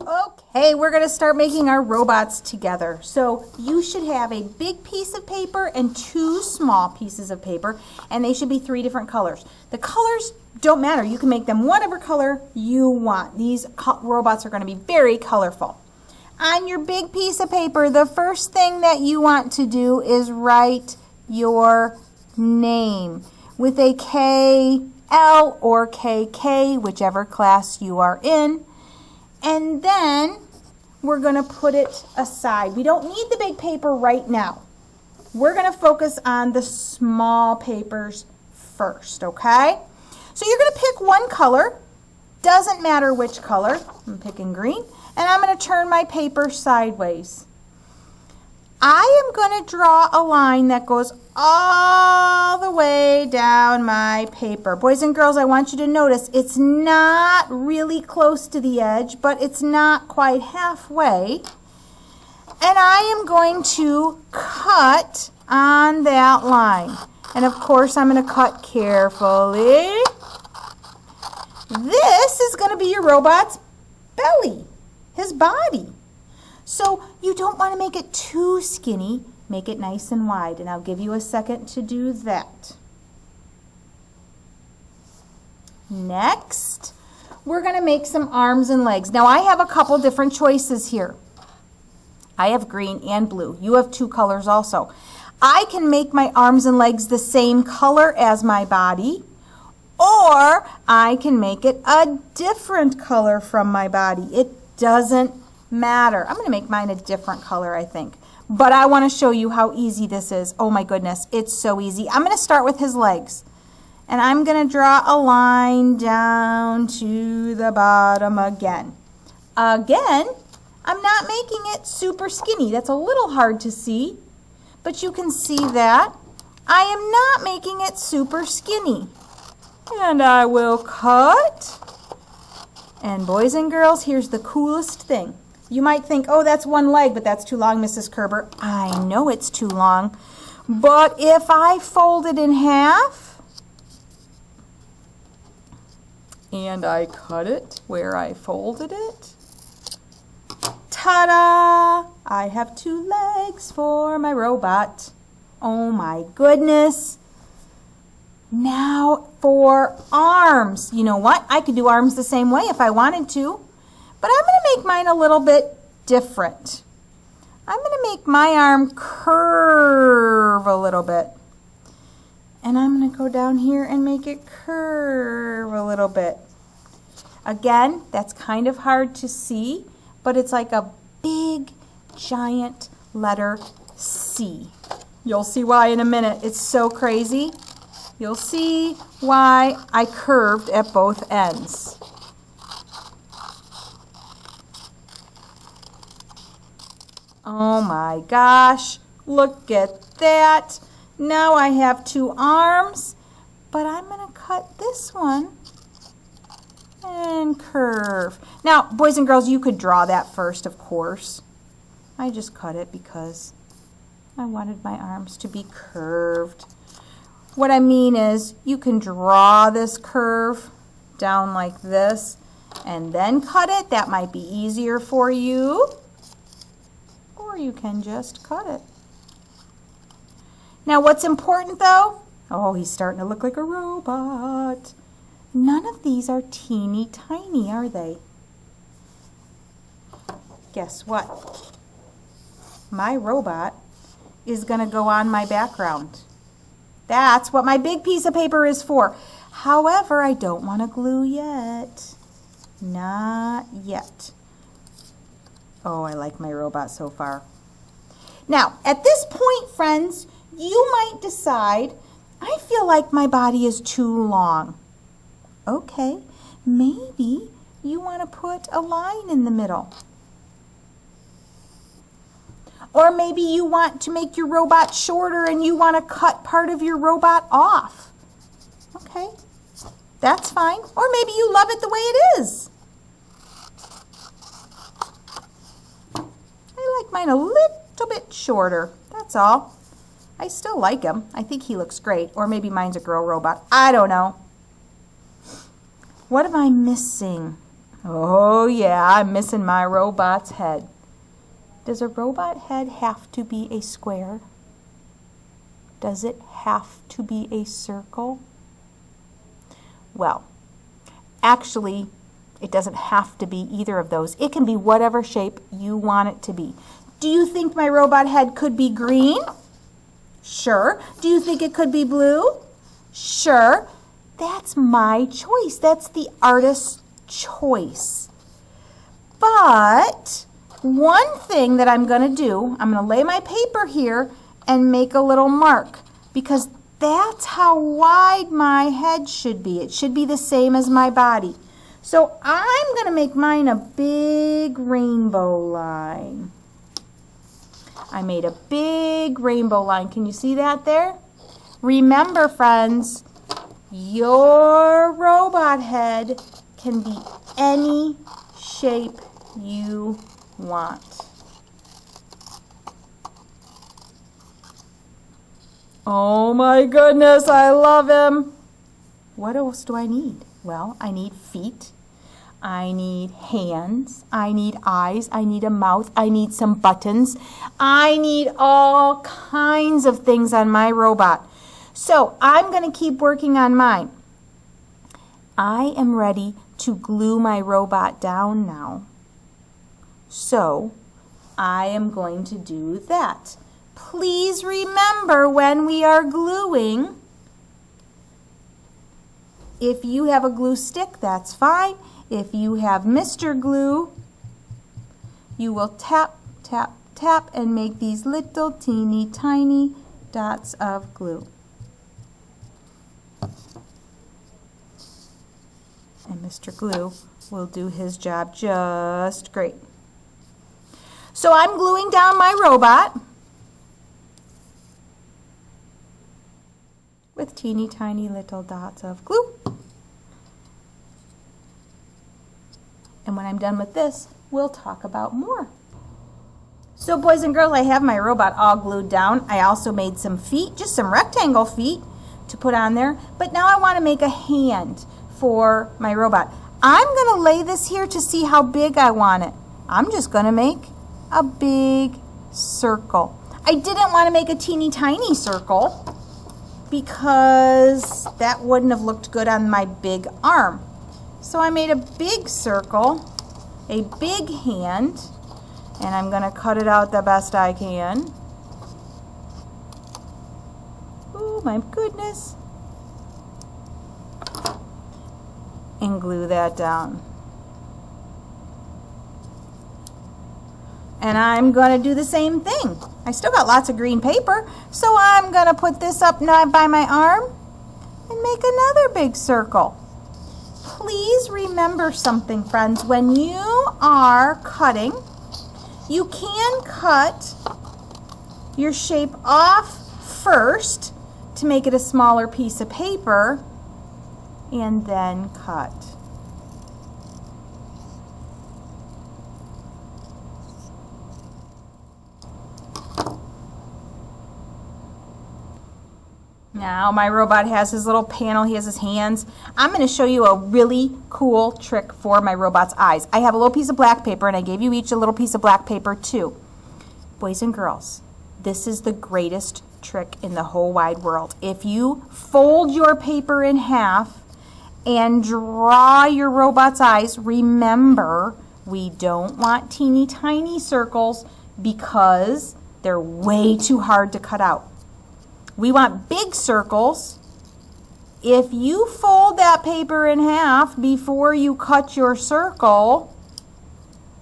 Okay, we're going to start making our robots together. So you should have a big piece of paper and 2 small pieces of paper, and they should be 3 different colors. The colors don't matter. You can make them whatever color you want. These robots are going to be very colorful. On your big piece of paper, the first thing that you want to do is write your name with a KL or KK, whichever class you are in. And then we're going to put it aside. We don't need the big paper right now. We're going to focus on the small papers first, okay? So you're going to pick one color. Doesn't matter which color. I'm picking green. And I'm going to turn my paper sideways. I am going to draw a line that goes all the way down my paper. Boys and girls, I want you to notice it's not really close to the edge, but it's not quite halfway. And I am going to cut on that line. And of course, I'm going to cut carefully. This is going to be your robot's belly, his body. So you don't want to make it too skinny. Make it nice and wide, and I'll give you a second to do that. Next, we're going to make some arms and legs. Now I have a couple different choices here. I have green and blue. You have 2 colors also. I can make my arms and legs the same color as my body, or I can make it a different color from my body. It doesn't matter. I'm going to make mine a different color, I think. But I want to show you how easy this is. Oh my goodness, it's so easy. I'm going to start with his legs. And I'm going to draw a line down to the bottom again. Again, I'm not making it super skinny. That's a little hard to see. But you can see that. I am not making it super skinny. And I will cut. And boys and girls, here's the coolest thing. You might think, oh, that's one leg, but that's too long, Mrs. Kerber. I know it's too long. But if I fold it in half, and I cut it where I folded it, ta-da! I have 2 legs for my robot. Oh my goodness. Now for arms. You know what? I could do arms the same way if I wanted to. But I'm going to make mine a little bit different. I'm going to make my arm curve a little bit. And I'm going to go down here and make it curve a little bit. Again, that's kind of hard to see, but it's like a big, giant letter C. You'll see why in a minute. It's so crazy. You'll see why I curved at both ends. Oh my gosh, look at that. Now I have 2 arms, but I'm going to cut this one and curve. Now, boys and girls, you could draw that first, of course. I just cut it because I wanted my arms to be curved. What I mean is you can draw this curve down like this and then cut it. That might be easier for you. Or you can just cut it. Now what's important though? Oh, he's starting to look like a robot. None of these are teeny tiny, are they? Guess what? My robot is going to go on my background. That's what my big piece of paper is for. However, I don't want to glue yet. Not yet. Oh, I like my robot so far. Now, at this point, friends, you might decide, I feel like my body is too long. Okay, maybe you want to put a line in the middle. Or maybe you want to make your robot shorter and you want to cut part of your robot off. Okay, that's fine. Or maybe you love it the way it is. I like mine a little bit shorter, that's all. I still like him. I think he looks great. Or maybe mine's a girl robot. I don't know. What am I missing? Oh yeah, I'm missing my robot's head. Does a robot head have to be a square? Does it have to be a circle? Well, actually, it doesn't have to be either of those. It can be whatever shape you want it to be. Do you think my robot head could be green? Sure. Do you think it could be blue? Sure. That's my choice. That's the artist's choice. But one thing that I'm going to do, I'm going to lay my paper here and make a little mark, because that's how wide my head should be. It should be the same as my body. So I'm going to make mine a big rainbow line. I made a big rainbow line. Can you see that there? Remember, friends, your robot head can be any shape you want. Oh my goodness, I love him. What else do I need? Well, I need feet. I need hands, I need eyes, I need a mouth, I need some buttons. I need all kinds of things on my robot. So I'm going to keep working on mine. I am ready to glue my robot down now. So I am going to do that. Please remember, when we are gluing, if you have a glue stick, that's fine. If you have Mr. Glue, you will tap, tap, tap and make these little teeny tiny dots of glue. And Mr. Glue will do his job just great. So I'm gluing down my robot with teeny tiny little dots of glue. And when I'm done with this, we'll talk about more. So boys and girls, I have my robot all glued down. I also made some feet, just some rectangle feet to put on there. But now I want to make a hand for my robot. I'm going to lay this here to see how big I want it. I'm just going to make a big circle. I didn't want to make a teeny tiny circle because that wouldn't have looked good on my big arm. So I made a big circle, a big hand, and I'm going to cut it out the best I can. Oh my goodness. And glue that down. And I'm going to do the same thing. I still got lots of green paper, so I'm going to put this up by my arm and make another big circle. Please remember something, friends. When you are cutting, you can cut your shape off first to make it a smaller piece of paper and then cut. Now my robot has his little panel, he has his hands. I'm going to show you a really cool trick for my robot's eyes. I have a little piece of black paper, and I gave you each a little piece of black paper too. Boys and girls, this is the greatest trick in the whole wide world. If you fold your paper in half and draw your robot's eyes, remember, we don't want teeny tiny circles because they're way too hard to cut out. We want big circles. If you fold that paper in half before you cut your circle,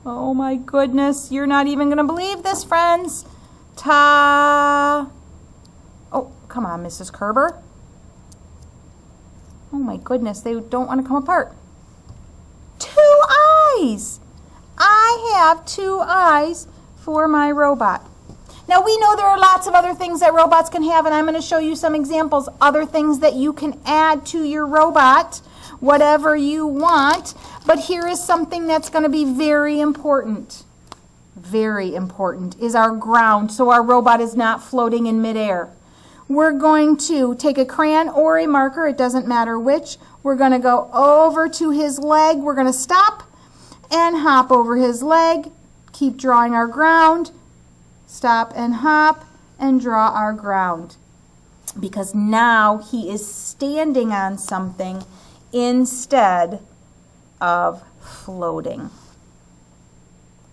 oh my goodness, you're not even going to believe this, friends. Oh, come on, Mrs. Kerber. Oh my goodness, they don't want to come apart. 2 eyes. I have 2 eyes for my robot. Now we know there are lots of other things that robots can have, and I'm going to show you some examples, other things that you can add to your robot, whatever you want. But here is something that's going to be very important. Very important is our ground, so our robot is not floating in midair. We're going to take a crayon or a marker, it doesn't matter which. We're going to go over to his leg, we're going to stop, and hop over his leg. Keep drawing our ground. Stop and hop and draw our ground. Because now he is standing on something instead of floating.